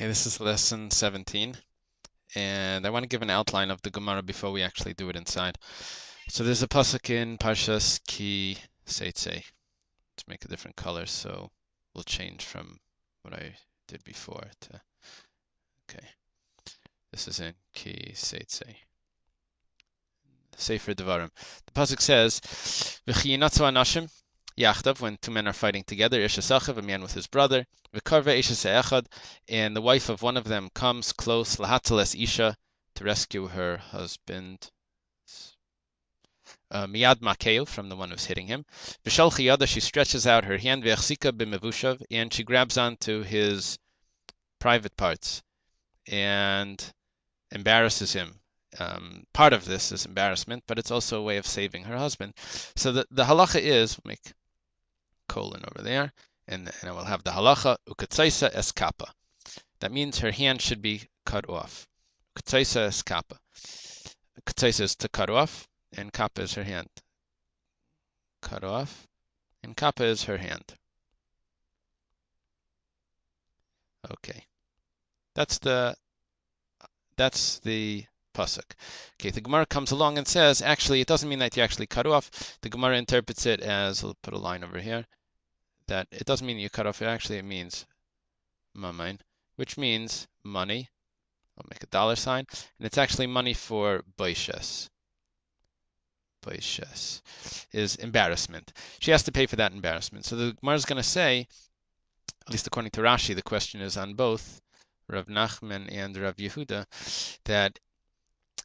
Okay, this is lesson 17, and I want to give an outline of the Gemara before we actually do it inside. So there's a pasuk in Parshas Ki Seitzei to make a different color, so we'll change from what I did before to, okay, this is in Ki Seitzei. Sefer Devarim. The pasuk says, "V'chi yinatzu anashim yachdav," when two men are fighting together, ish esachav, a man with his brother, v'karve ish ese'echad, and the wife of one of them comes close, lahatzeles isha, to rescue her husband, miyad makeu, from the one who's hitting him. V'shal chiyada, she stretches out her hand, v'echzika b'mevushav, and she grabs onto his private parts and embarrasses him. Part of this is embarrassment, but it's also a way of saving her husband. So the halacha is, we'll make colon over there, and I will have the halacha, ukatsaisa es kappa. That means her hand should be cut off. Ukatsaisa es kappa. Ukatsaisa is to cut off, and kappa is her hand. Cut off, and kappa is her hand. Okay. That's the pasuk. Okay, the Gemara comes along and says, actually, it doesn't mean that you actually cut off. The Gemara interprets it as, we'll put a line over here, that it doesn't mean you cut off. Actually, it means mamain, which means money. I'll make a dollar sign, and it's actually money for boishes. Boishes is embarrassment. She has to pay for that embarrassment. So the Gemara is going to say, at least according to Rashi, the question is on both Rav Nachman and Rav Yehuda, that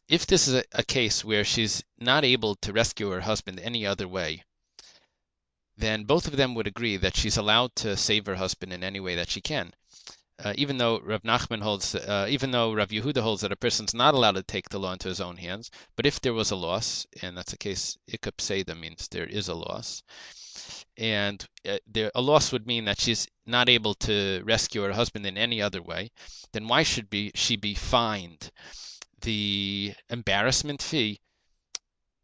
if this is a case where she's not able to rescue her husband any other way, then both of them would agree that she's allowed to save her husband in any way that she can. Even though Rav Nachman holds, even though Rav Yehuda holds that a person's not allowed to take the law into his own hands, but if there was a loss, and that's a case, ikap seda means there is a loss, and a loss would mean that she's not able to rescue her husband in any other way, then why should she be fined the embarrassment fee?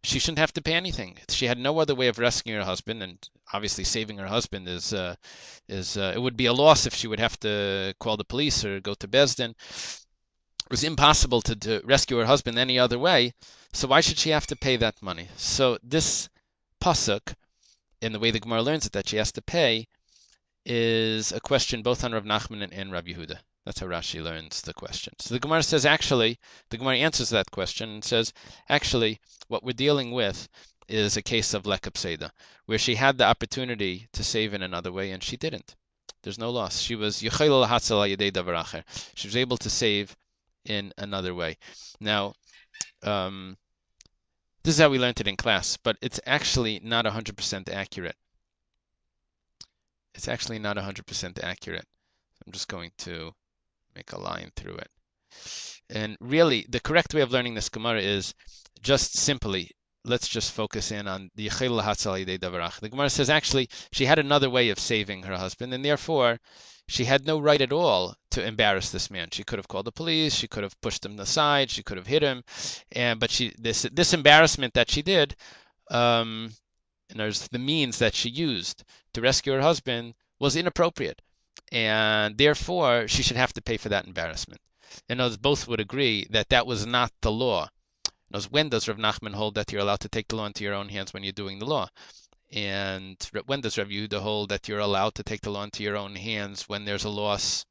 She shouldn't have to pay anything. She had no other way of rescuing her husband, and obviously saving her husband is it would be a loss if she would have to call the police or go to Bezdin. It was impossible to rescue her husband any other way, so why should she have to pay that money? So this pasuk, in the way the Gemara learns it, that she has to pay, is a question both on Rav Nachman and Rav Yehuda. That's how Rashi learns the question. So the Gemara says, actually, the Gemara answers that question and says, actually, what we're dealing with is a case of lekap seda, where she had the opportunity to save in another way and she didn't. There's no loss. She was she was able to save in another way. Now, this is how we learned it in class, but it's actually not 100% accurate. It's actually not 100% accurate. I'm just going to make a line through it. And really, the correct way of learning this Gemara is just simply, let's just focus in on the Yechil Lahatzal Yidei Davarach. The Gemara says actually she had another way of saving her husband, and therefore she had no right at all to embarrass this man. She could have called the police, she could have pushed him aside, she could have hit him, but this embarrassment that she did, and there's the means that she used to rescue her husband, was inappropriate, and therefore she should have to pay for that embarrassment. And those both would agree that that was not the law. When does Rav Nachman hold that you're allowed to take the law into your own hands when you're doing the law? And when does Rav Yehuda hold that you're allowed to take the law into your own hands when there's a loss?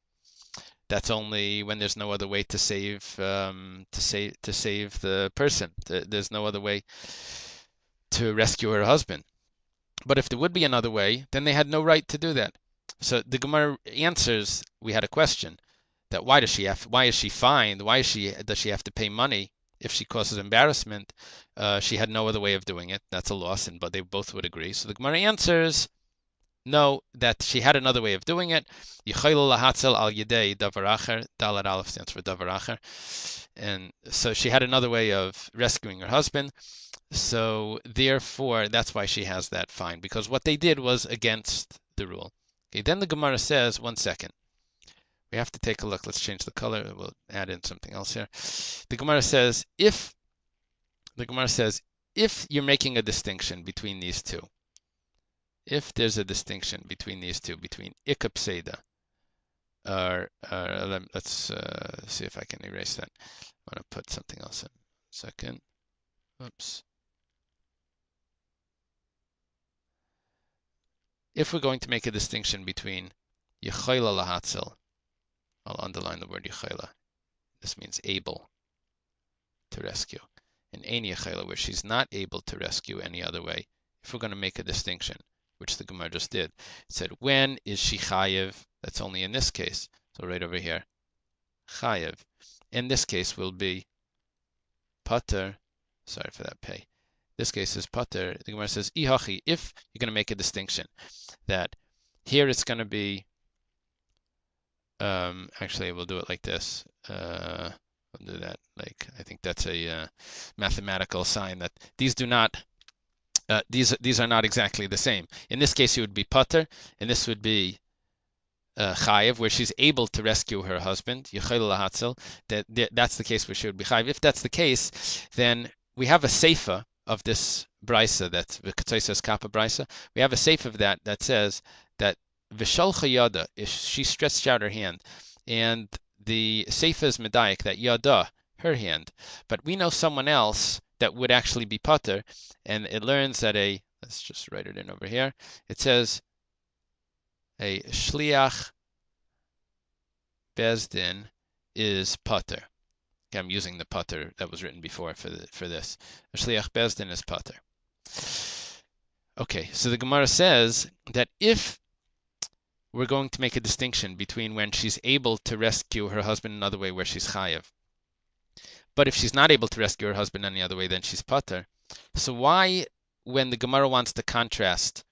That's only when there's no other way to save the person. There's no other way to rescue her husband. But if there would be another way, then they had no right to do that. So the Gemara answers, we had a question, that why is she fined? Does she have to pay money if she causes embarrassment? She had no other way of doing it. That's a loss, but they both would agree. So the Gemara answers, no, that she had another way of doing it. Yichayil lahatzel al yedei davaracher. Dalet aleph stands for davaracher. And so she had another way of rescuing her husband. So therefore, that's why she has that fine, because what they did was against the rule. Okay, then the Gemara says, one second. We have to take a look. Let's change the color. We'll add in something else here. The Gemara says, if you're making a distinction between these two, if there's a distinction between these two, between ikap seda let's see if I can erase that. I want to put something else in. Second. Oops. If we're going to make a distinction between Yechoila lahatzil, I'll underline the word Yechoila. This means able to rescue. And Ein Yechoila, where she's not able to rescue any other way. If we're going to make a distinction, which the Gemara just did, it said, when is she chayiv? That's only in this case. So right over here, chayiv. In this case will be pater. Sorry for that pay. This case is pater. The Gemara says, ihachi, if you're going to make a distinction, that here it's going to be, actually we'll do it like this. We'll do that. Like, I think that's a mathematical sign that these do not, these are not exactly the same. In this case, it would be pater, and this would be chayiv, where she's able to rescue her husband. Yechol lahatzil. That's the case where she would be chayiv. If that's the case, then we have a seifa of this brisa, that's the Ketzosos Kappa brisa. We have a seifa of that says that v'shalcha yada, if she stretched out her hand, and the seifa is medayik, that yada, her hand. But we know someone else that would actually be pater, and it learns that let's just write it in over here. It says a shliach bezdin is pater. Okay, I'm using the pater that was written before for this. A shliach bezdin is pater. Okay, so the Gemara says that if we're going to make a distinction between when she's able to rescue her husband another way where she's chayiv, but if she's not able to rescue her husband any other way, then she's pater. So why, when the Gemara wants to contrast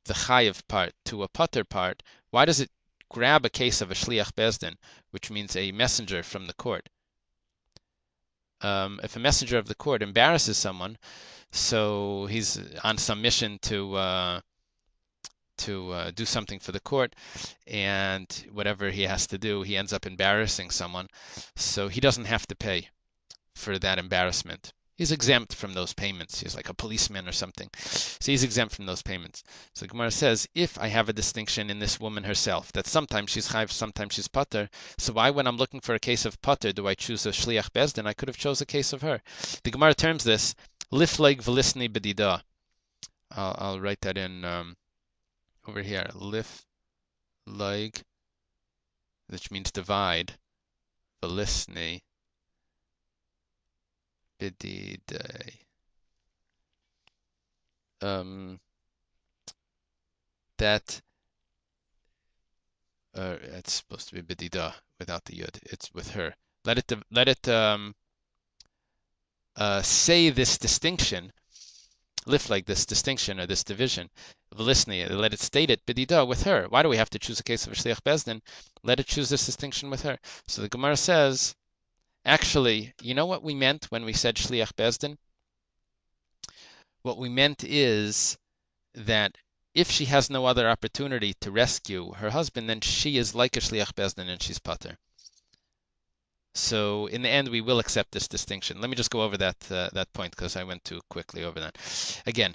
the chayiv part to a pater part, why does it grab a case of a shliach bezdin, which means a messenger from the court? If a messenger of the court embarrasses someone, so he's on some mission to do something for the court, and whatever he has to do, he ends up embarrassing someone, so he doesn't have to pay for that embarrassment. He's exempt from those payments. He's like a policeman or something. So he's exempt from those payments. So Gemara says, if I have a distinction in this woman herself, that sometimes she's chayiv, sometimes she's pater, so why, when I'm looking for a case of pater, do I choose a shliach bezdin? I could have chose a case of her. The Gemara terms this lifleg v'lisni bedida. I'll write that in over here. Lifleg, which means divide, v'lisni bedida. That it's supposed to be bedida without the yud. It's with her. Let it say this distinction, lift like this distinction or this division. V'lisni, let it state it bedida with her. Why do we have to choose a case of a shliach bezdin? Let it choose this distinction with her. So the Gemara says, actually, you know what we meant when we said shliach bezdin? What we meant is that if she has no other opportunity to rescue her husband, then she is like a shliach bezdin and she's pater. So in the end, we will accept this distinction. Let me just go over that point because I went too quickly over that. Again,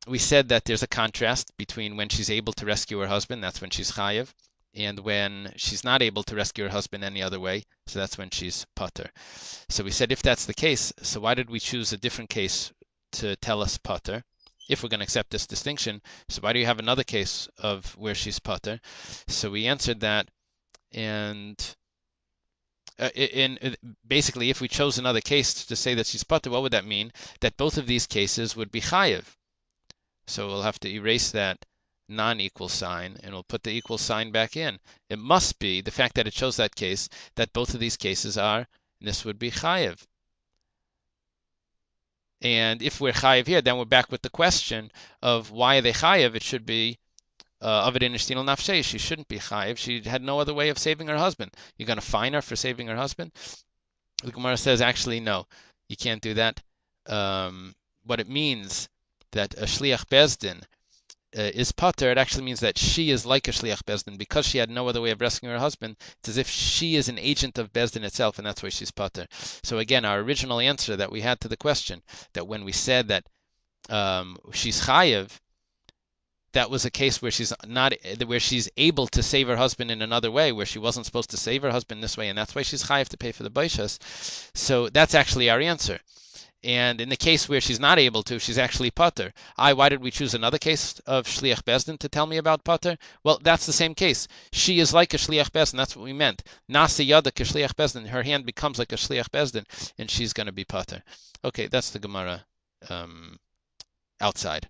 we said that there's a contrast between when she's able to rescue her husband, that's when she's chayiv, and when she's not able to rescue her husband any other way, so that's when she's pater. So we said if that's the case, so why did we choose a different case to tell us pater? If we're going to accept this distinction, so why do you have another case of where she's pater? So we answered that, and basically, if we chose another case to say that she's pater, what would that mean? That both of these cases would be chayiv. So we'll have to erase that non-equal sign, and we'll put the equal sign back in. It must be the fact that it shows that case, that both of these cases are, and this would be chayiv. And if we're chayiv here, then we're back with the question of why are they chayiv? It should be Aved Nishtinal Nafshei. She shouldn't be chayiv. She had no other way of saving her husband. You're going to fine her for saving her husband? The Gemara says, actually, no, you can't do that. What it means that a shliach bezdin is pater, it actually means that she is like a shliach bezdin because she had no other way of rescuing her husband. It's as if she is an agent of bezdin itself, and that's why she's pater. So again, our original answer that we had to the question, that when we said that she's chayiv, that was a case where she's able to save her husband in another way, where she wasn't supposed to save her husband this way, and that's why she's chayav to pay for the boishas. So that's actually our answer. And in the case where she's not able to, she's actually pater. Why did we choose another case of shliach bezdin to tell me about pater? Well, that's the same case. She is like a shliach bezdin. That's what we meant. Nasi yada ke shliach bezdin. Her hand becomes like a shliach bezdin, and she's going to be pater. Okay, that's the Gemara outside.